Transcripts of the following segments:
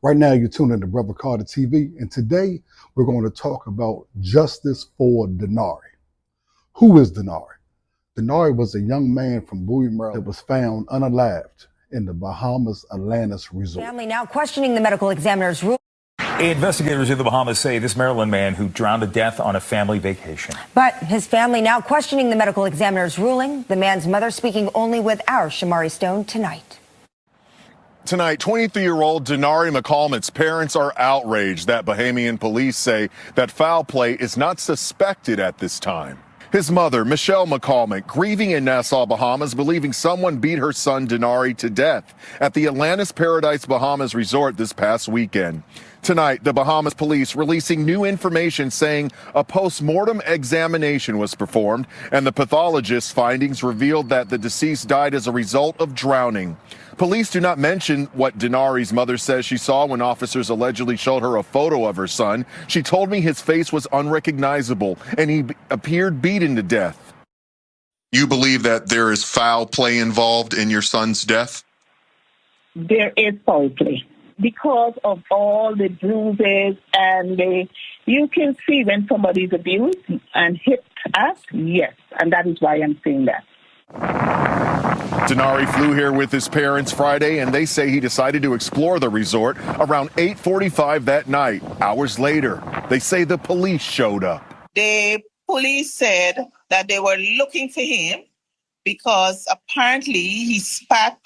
Right now, you're tuning in to Brother Carter TV, and today we're going to talk about Justice4Dinari. Who is Dinari? Dinari was a young man from Bowie, Maryland that was found unalived in the Bahamas Atlantis resort. Family now questioning the medical examiner's ruling. Investigators in the Bahamas say this Maryland man who drowned to death on a family vacation. But his family now questioning the medical examiner's ruling. The man's mother speaking only with our Shamari Stone tonight. Tonight, 23-year-old Dinari McAlmont's parents are outraged that Bahamian police say that foul play is not suspected at this time. His mother, Michelle McAlmont, grieving in Nassau, Bahamas, believing someone beat her son Dinari to death at the Atlantis Paradise Bahamas resort this past weekend. Tonight, the Bahamas police releasing new information saying a post-mortem examination was performed, and the pathologist's findings revealed that the deceased died as a result of drowning. Police do not mention what Dinari's mother says she saw when officers allegedly showed her a photo of her son. She told me his face was unrecognizable and he appeared beaten to death. You believe that there is foul play involved in your son's death? There is foul play because of all the bruises and you can see when somebody is abused and hit us, yes, and that is why I'm saying that. Dinari flew here with his parents Friday, and they say he decided to explore the resort around 8:45 that night. Hours later, they say the police showed up. The police said that they were looking for him because apparently he spat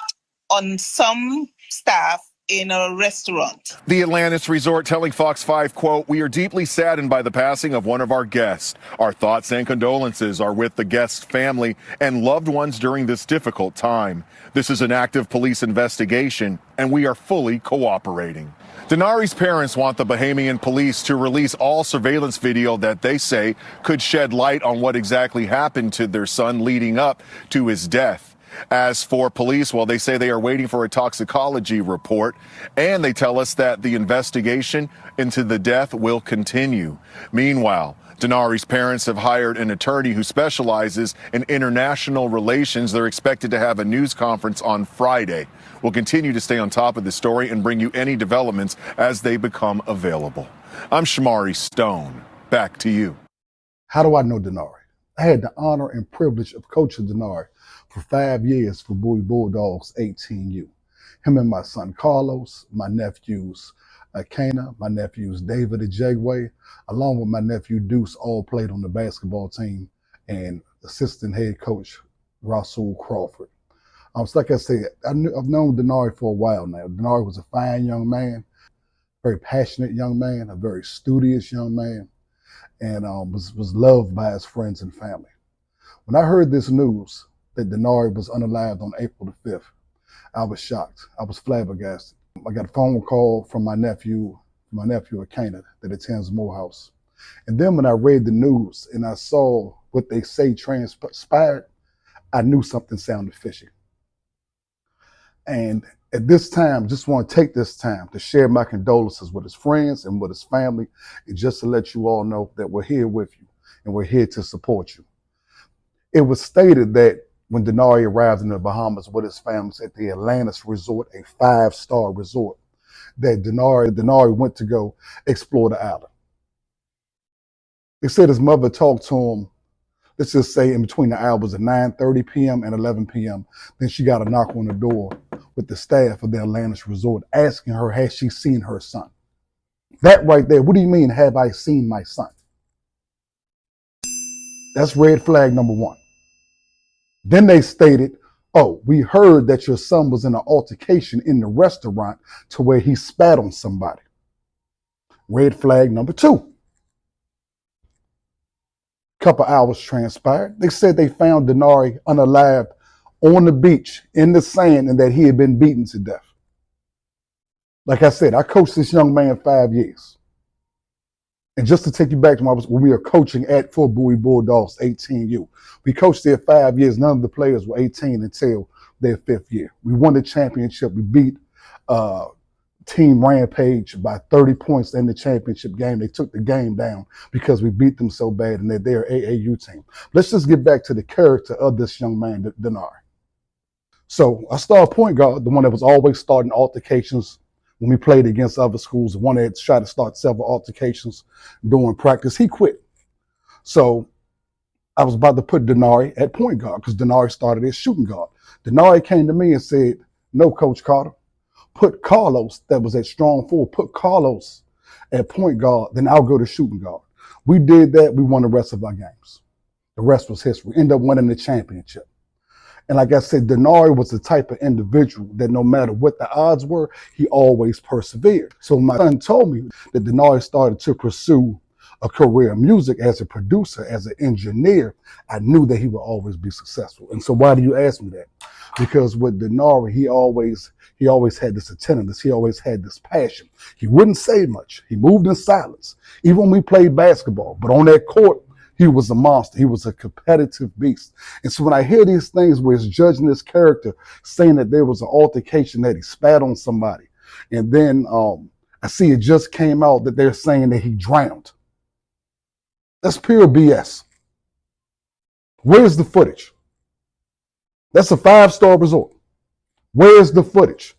on some staff in a restaurant. The Atlantis resort telling Fox 5, quote, "We are deeply saddened by the passing of one of our guests. Our thoughts and condolences are with the guest's family and loved ones during this difficult time. This is an active police investigation, and we are fully cooperating." Dinari's parents want the Bahamian police to release all surveillance video that they say could shed light on what exactly happened to their son leading up to his death. As for police, well, they say they are waiting for a toxicology report, and they tell us that the investigation into the death will continue. Meanwhile, Dinari's parents have hired an attorney who specializes in international relations. They're expected to have a news conference on Friday. We'll continue to stay on top of the story and bring you any developments as they become available. I'm Shamari Stone. Back to you. How do I know Dinari? I had the honor and privilege of coaching Dinari for 5 years for Bowie Bulldogs 18U. Him and my son Carlos, my nephews Kana, my nephews David and Jagway, along with my nephew Deuce, all played on the basketball team, and assistant head coach Rasul Crawford. So like I said, I've known Dinari for a while now. Dinari was a fine young man, very passionate young man, a very studious young man, and was loved by his friends and family. When I heard this news that Dinari was unalived on April the 5th, I was shocked. I was flabbergasted. I got a phone call from my nephew Kana that attends Morehouse. And then when I read the news and I saw what they say transpired, I knew something sounded fishy. And at this time, just want to take this time to share my condolences with his friends and with his family, and just to let you all know that we're here with you and we're here to support you. It was stated that when Dinari arrived in the Bahamas with his family at the Atlantis resort, a 5-star resort, that Dinari went to go explore the island. They said his mother talked to him, let's just say in between the hours of 9:30 p.m. and 11 p.m. Then she got a knock on the door with the staff of the Atlantis resort asking her, has she seen her son? That right there, what do you mean, have I seen my son? That's red flag number one. Then they stated, oh, we heard that your son was in an altercation in the restaurant to where he spat on somebody. Red flag number two. Couple hours transpired. They said they found Dinari unalived on the beach in the sand and that he had been beaten to death. Like I said, I coached this young man 5 years. And just to take you back to when we were coaching for Bowie Bulldogs 18U, we coached there 5 years. None of the players were 18 until their 5th year. We won the championship. We beat Team Rampage by 30 points in the championship game. They took the game down because we beat them so bad, and they're AAU team. Let's just get back to the character of this young man, Dinari. So I started point guard, the one that was always starting altercations when we played against other schools. One had tried to start several altercations during practice. He quit. So I was about to put Dinari at point guard because Dinari started as shooting guard. Dinari came to me and said, no, Coach Carter, put Carlos, that was at strong forward, put Carlos at point guard, then I'll go to shooting guard. We did that. We won the rest of our games. The rest was history. Ended up winning the championship. And like I said, Dinari was the type of individual that no matter what the odds were, he always persevered. So my son told me that Dinari started to pursue a career in music as a producer, as an engineer. I knew that he would always be successful. And so why do you ask me that? Because with Dinari, he always had this attentiveness. He always had this passion. He wouldn't say much. He moved in silence, even when we played basketball. But on that court, he was a monster. He was a competitive beast. And so when I hear these things where it's judging his character, saying that there was an altercation, that he spat on somebody, and then I see it just came out that they're saying that he drowned. That's pure BS. Where's the footage? That's a 5-star resort. Where's the footage?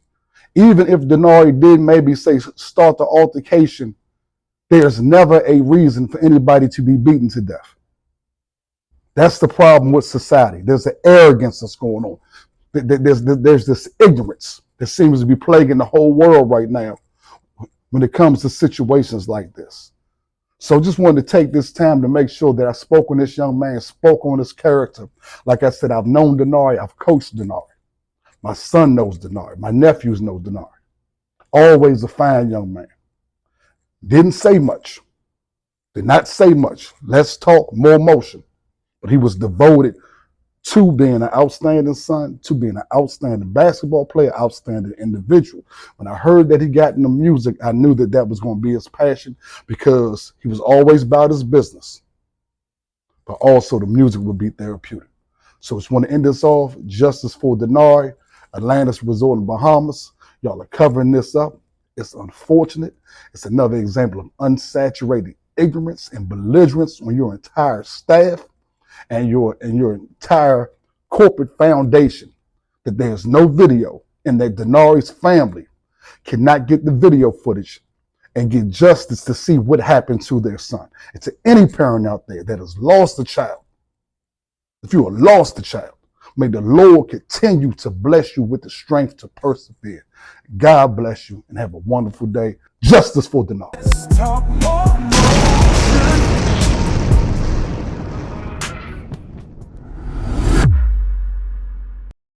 Even if Dinari did maybe say start the altercation, there's never a reason for anybody to be beaten to death. That's the problem with society. There's an arrogance that's going on. There's this ignorance that seems to be plaguing the whole world right now when it comes to situations like this. So just wanted to take this time to make sure that I spoke on this young man, spoke on his character. Like I said, I've known Dinari, I've coached Dinari. My son knows Dinari, my nephews know Dinari. Always a fine young man. Didn't say much, did not say much. Less talk, more motion. But he was devoted to being an outstanding son, to being an outstanding basketball player, outstanding individual. When I heard that he got into music, I knew that that was going to be his passion because he was always about his business. But also the music would be therapeutic. So I just want to end this off. Justice4Dinari, Atlantis Resort in Bahamas. Y'all are covering this up. It's unfortunate. It's another example of unsaturated ignorance and belligerence on your entire staff and your entire corporate foundation, that there's no video and that Dinari's family cannot get the video footage and get justice to see what happened to their son. And to any parent out there that has lost a child, if you have lost a child, may the Lord continue to bless you with the strength to persevere. God bless you and have a wonderful day. Justice4Dinari.